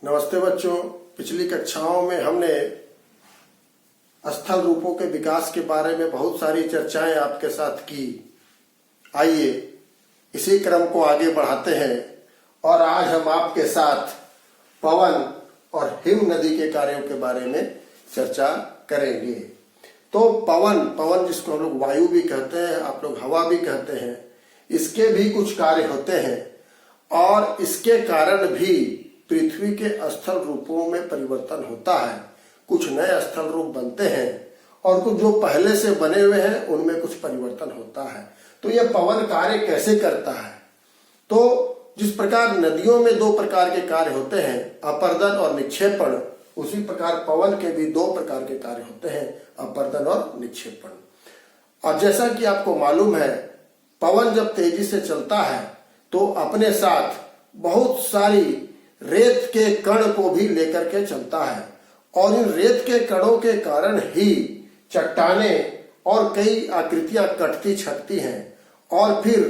नमस्ते बच्चों। पिछली कक्षाओं में हमने स्थल रूपों के विकास के बारे में बहुत सारी चर्चाएं आपके साथ की। आइए इसी क्रम को आगे बढ़ाते हैं और आज हम आपके साथ पवन और हिम नदी के कार्यों के बारे में चर्चा करेंगे। तो पवन जिसको हम लोग वायु भी कहते हैं, आप लोग हवा भी कहते हैं, इसके भी कुछ कार्य होते हैं और इसके कारण भी पृथ्वी के स्थल रूपों में परिवर्तन होता है। कुछ नए स्थल रूप बनते हैं और कुछ जो पहले से बने हुए हैं उनमें कुछ परिवर्तन होता है। तो यह पवन कार्य कैसे करता है? तो जिस प्रकार नदियों में दो प्रकार के कार्य होते हैं, अपर्दन और निक्षेपण, उसी प्रकार पवन के भी दो प्रकार के कार्य होते हैं, अपर्दन और निक्षेपण। और जैसा कि आपको मालूम है, पवन जब तेजी से चलता है तो अपने साथ बहुत सारी रेत के कण को भी लेकर के चलता है और इन रेत के कणों के कारण ही चट्टानें और कई आकृतियां कटती छटती हैं और फिर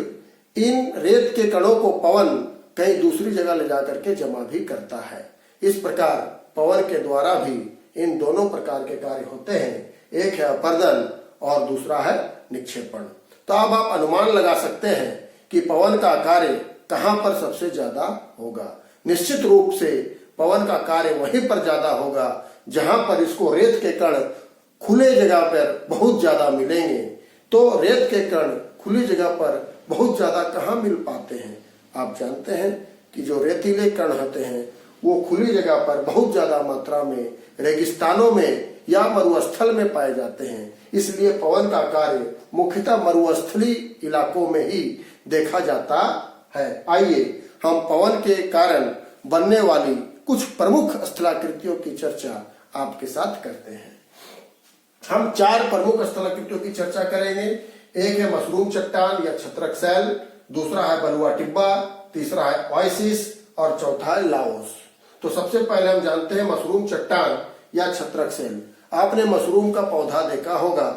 इन रेत के कणों को पवन कहीं दूसरी जगह ले जाकर के जमा भी करता है। इस प्रकार पवन के द्वारा भी इन दोनों प्रकार के कार्य होते हैं, एक है अपर्दन और दूसरा है निक्षेपण। तो अब आप अनुमान लगा सकते हैं कि पवन का कार्य कहां पर सबसे ज्यादा होगा। निश्चित रूप से पवन का कार्य वहीं पर ज्यादा होगा जहां पर इसको रेत के कण खुले जगह पर बहुत ज्यादा मिलेंगे। तो रेत के कण खुली जगह पर बहुत ज्यादा कहाँ मिल पाते हैं? आप जानते हैं कि जो रेतीले कण होते हैं वो खुली जगह पर बहुत ज्यादा मात्रा में रेगिस्तानों में या मरुस्थल में पाए जाते हैं। इसलिए पवन का कार्य मुख्यतः मरुस्थली इलाकों में ही देखा जाता है। आइए हम पवन के कारण बनने वाली कुछ प्रमुख स्थलाकृतियों की चर्चा आपके साथ करते हैं। हम चार प्रमुख स्थलाकृतियों की चर्चा करेंगे। एक है मशरूम चट्टान या छत्रक शैल, दूसरा है बलुआ टिब्बा, तीसरा है ओएसिस और चौथा है लाओस। तो सबसे पहले हम जानते हैं मशरूम चट्टान या छत्रक शैल। आपने मशरूम का पौधा देखा होगा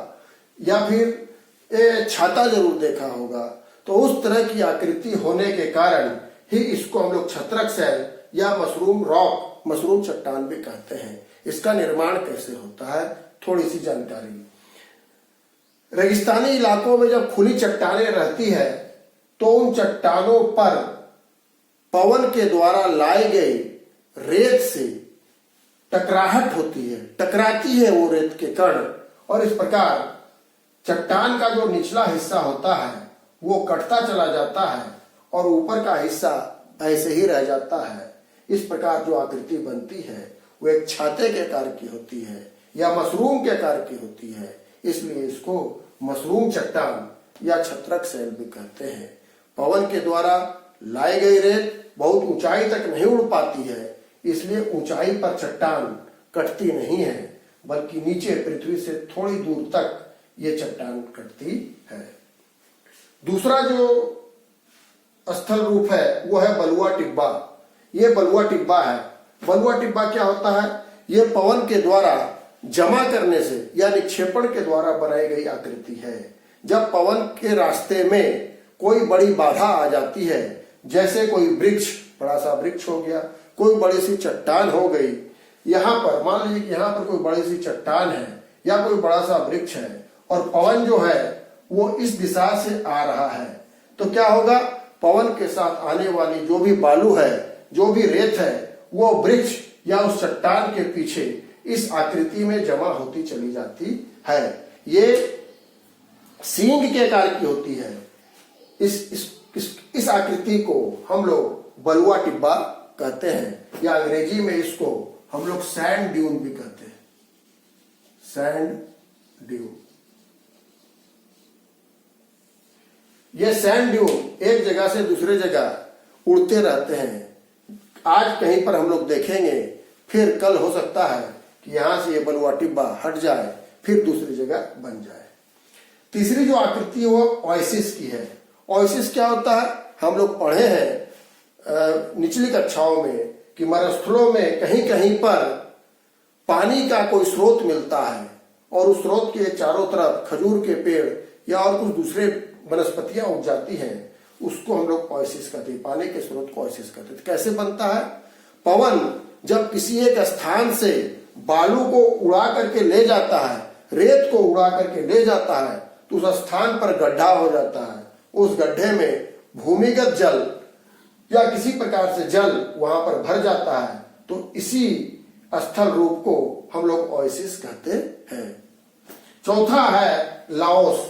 या फिर छाता जरूर देखा होगा। तो उस तरह की आकृति होने के कारण ही इसको हम लोग छत्रक शैल या मशरूम रॉक, मशरूम चट्टान भी कहते हैं। इसका निर्माण कैसे होता है, थोड़ी सी जानकारी। रेगिस्तानी इलाकों में जब खुली चट्टानें रहती है तो उन चट्टानों पर पवन के द्वारा लाई गई रेत से टकराहट होती है, टकराती है वो रेत के कण और इस प्रकार चट्टान का जो निचला हिस्सा होता है वो कटता चला जाता है और ऊपर का हिस्सा ऐसे ही रह जाता है। इस प्रकार जो आकृति बनती है वो एक छाते के आकार की होती है या मशरूम के आकार की होती है। इसलिए इसको मशरूम चट्टान या छत्रक शैल भी कहते हैं। पवन के द्वारा लाई गई रेत बहुत ऊंचाई तक नहीं उड़ पाती है, इसलिए ऊंचाई पर चट्टान कटती नहीं है, बल्कि नीचे पृथ्वी से थोड़ी दूर तक ये चट्टान कटती है। दूसरा जो स्थल रूप है वो है बलुआ टिब्बा। ये बलुआ टिब्बा है। बलुआ टिब्बा क्या होता है? ये पवन के द्वारा जमा करने से या निक्षेपण के द्वारा बनाई गई आकृति है। जब पवन के रास्ते में कोई बड़ी बाधा आ जाती है, जैसे कोई वृक्ष, बड़ा सा वृक्ष हो गया, कोई बड़ी सी चट्टान हो गई, यहाँ पर मान लीजिए कि यहाँ पर कोई बड़ी सी चट्टान है या कोई बड़ा सा वृक्ष है और पवन जो है वो इस दिशा से आ रहा है, तो क्या होगा? पवन के साथ आने वाली जो भी बालू है, जो भी रेत है, वो वृक्ष या उस चट्टान के पीछे इस आकृति में जमा होती चली जाती है। ये सींग के आकार की होती है। इस आकृति को हम लोग बलुआ टिब्बा कहते हैं या अंग्रेजी में इसको हम लोग सैंड ड्यून भी कहते हैं। Sand dune. ये सैंड ड्यून एक जगह से दूसरे जगह उड़ते रहते हैं। आज कहीं पर हम लोग देखेंगे, फिर कल हो सकता है कि यहां से ये बलुआ टिब्बा हट जाए, फिर दूसरी जगह बन जाए। तीसरी जो आकृति है वो ओएसिस की है। ओएसिस क्या होता है? हम लोग पढ़े हैं निचली कक्षाओं में कि मरुस्थलों में कहीं कहीं पर पानी का कोई स्रोत मिलता है और उस स्रोत के चारों तरफ खजूर के पेड़ या और कुछ दूसरे वनस्पतियां उग जाती हैं, उसको हम लोग ओएसिस कहते हैं। पानी के स्रोत को ओएसिस कहते हैं। कैसे बनता है? पवन जब किसी एक स्थान से बालू को उड़ा करके ले जाता है, रेत को उड़ा करके ले जाता है, तो उस स्थान पर गड्ढा हो जाता है। उस गड्ढे में भूमिगत जल या किसी प्रकार से जल वहां पर भर जाता है, तो इसी स्थल रूप को हम लोग ओएसिस कहते हैं। चौथा है लाओस।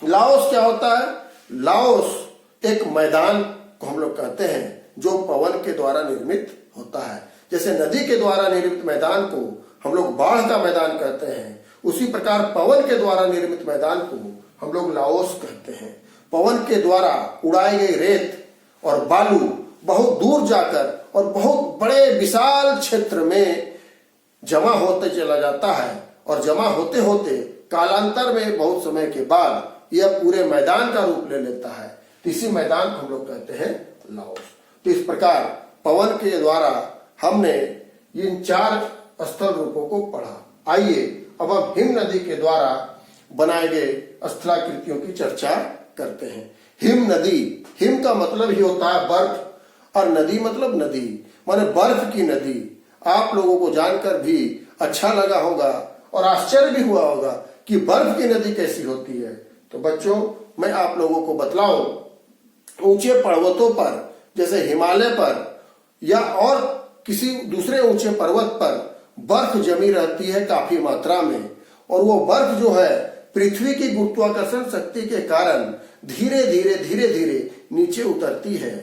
लाओस क्या होता है? लाओस एक मैदान को हम लोग कहते हैं जो पवन के द्वारा निर्मित होता है। जैसे नदी के द्वारा निर्मित मैदान को हम लोग बाढ़ का मैदान कहते हैं, उसी प्रकार पवन के द्वारा निर्मित मैदान को हम लोग लाओस कहते हैं। पवन के द्वारा उड़ाई गई रेत और बालू बहुत दूर जाकर और बहुत बड़े विशाल क्षेत्र में जमा होते चला जाता है, और जमा होते होते कालांतर में बहुत समय के बाद यह पूरे मैदान का रूप ले लेता है। तो इसी मैदान को हम लोग कहते हैं लाओस। तो इस प्रकार पवन के द्वारा हमने इन 4 स्थल रूपों को पढ़ा। आइए अब हम हिम नदी के द्वारा बनाए गए स्थलाकृतियों की चर्चा करते हैं। हिम नदी, हिम का मतलब ही होता है बर्फ, और नदी मतलब नदी माने बर्फ की नदी। आप लोगों को जानकर भी अच्छा लगा होगा और आश्चर्य भी हुआ होगा कि बर्फ की नदी कैसी होती है। तो बच्चों, मैं आप लोगों को बतलाऊं, ऊंचे पर्वतों पर जैसे हिमालय पर या और किसी दूसरे ऊंचे पर्वत पर बर्फ जमी रहती है काफी मात्रा में, और वो बर्फ जो है पृथ्वी की गुरुत्वाकर्षण शक्ति के कारण धीरे धीरे नीचे उतरती है,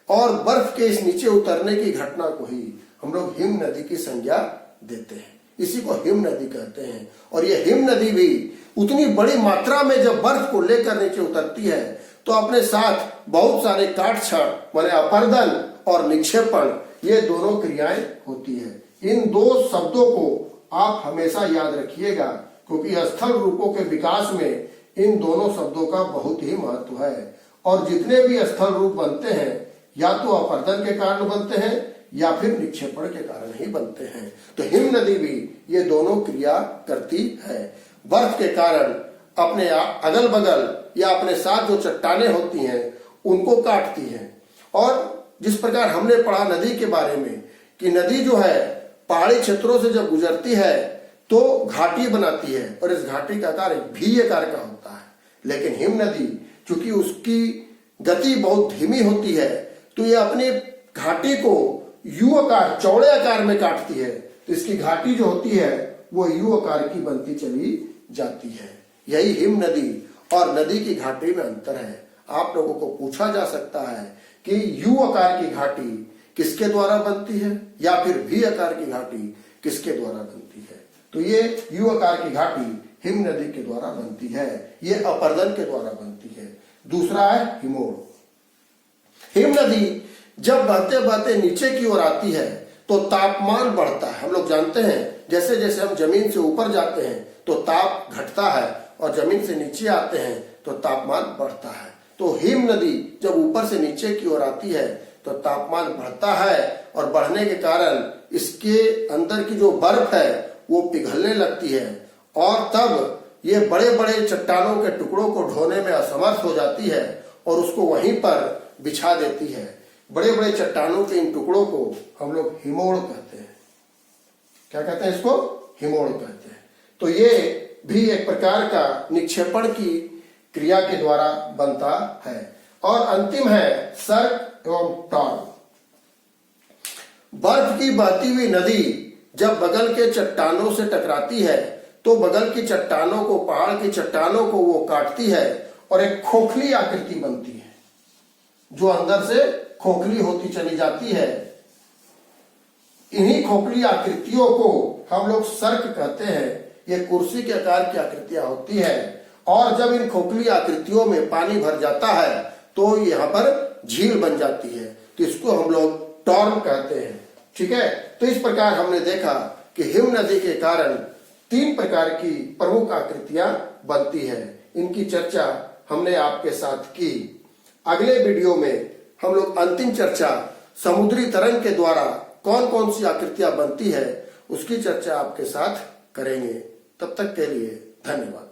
और बर्फ के इस नीचे उतरने की घटना को ही हम लोग हिम नदी की संज्ञा देते हैं। इसी को हिम नदी कहते हैं। और ये हिम नदी भी उतनी बड़ी मात्रा में जब बर्फ को लेकर नीचे उतरती है तो अपने साथ बहुत सारे काटछाड़ माने अपर्दन और निक्षेपण, ये दोनों क्रियाएं होती है। इन 2 शब्दों को आप हमेशा याद रखिएगा, क्योंकि स्थल रूपों के विकास में इन दोनों शब्दों का बहुत ही महत्व है। और जितने भी स्थल रूप बनते हैं या तो अपर्दन के कारण बनते हैं या फिर निक्षेपण के कारण ही बनते हैं। तो हिम नदी भी ये दोनों क्रिया करती है। बर्फ के कारण अपने अगल बगल या अपने साथ जो चट्टानें होती हैं उनको काटती हैं। और जिस प्रकार हमने पढ़ा नदी के बारे में कि नदी जो है पहाड़ी क्षेत्रों से जब गुजरती है तो घाटी बनाती है, और इस घाटी का आकार भी आकार का होता है। लेकिन हिम नदी चूंकि उसकी गति बहुत धीमी होती है, तो ये अपनी घाटी को यू आकार, चौड़े आकार में काटती है। तो इसकी घाटी जो होती है वो यू आकार की बनती चली जाती है। यही हिम नदी और नदी की घाटी में अंतर है। आप लोगों को पूछा जा सकता है कि यू आकार की घाटी किसके द्वारा बनती है या फिर भी आकार की घाटी किसके द्वारा बनती है। तो ये यू आकार की घाटी हिम नदी के द्वारा बनती है, ये अपर्दन के द्वारा बनती है। दूसरा है हिमोड़। हिम नदी जब बहते बहते नीचे की ओर आती है तो तापमान बढ़ता है। हम लोग जानते हैं जैसे जैसे हम जमीन से ऊपर जाते हैं तो ताप घटता है, और जमीन से नीचे आते हैं तो तापमान बढ़ता है। तो हिम नदी जब ऊपर से नीचे की ओर आती है तो तापमान बढ़ता है, और बढ़ने के कारण इसके अंदर की जो बर्फ है वो पिघलने लगती है, और तब ये बड़े बड़े चट्टानों के टुकड़ों को ढोने में असमर्थ हो जाती है और उसको वहीं पर बिछा देती है। बड़े बड़े चट्टानों के इन टुकड़ों को हम लोग हिमोड़ कहते हैं। क्या कहते हैं इसको? हिमोड़ कहते हैं। तो ये भी एक प्रकार का निक्षेपण की क्रिया के द्वारा बनता है। और अंतिम है सर्क एवं टॉर्म। बर्फ की बहती हुई नदी जब बगल के चट्टानों से टकराती है तो बगल की चट्टानों को, पहाड़ की चट्टानों को वो काटती है और एक खोखली आकृति बनती है जो अंदर से खोखली होती चली जाती है। इन्हीं खोखली आकृतियों को हम लोग सर्क कहते हैं। ये कुर्सी के आकार की आकृतियां होती है, और जब इन खोखली आकृतियों में पानी भर जाता है तो यहाँ पर झील बन जाती है। तो इसको हम लोग टॉर्म कहते हैं। ठीक है। तो इस प्रकार हमने देखा कि हिम नदी के कारण 3 प्रकार की प्रमुख आकृतियां बनती है। इनकी चर्चा हमने आपके साथ की। अगले वीडियो में हम लोग अंतिम चर्चा समुद्री तरंग के द्वारा कौन कौन सी आकृतियां बनती है उसकी चर्चा आपके साथ करेंगे। तब तक के लिए धन्यवाद।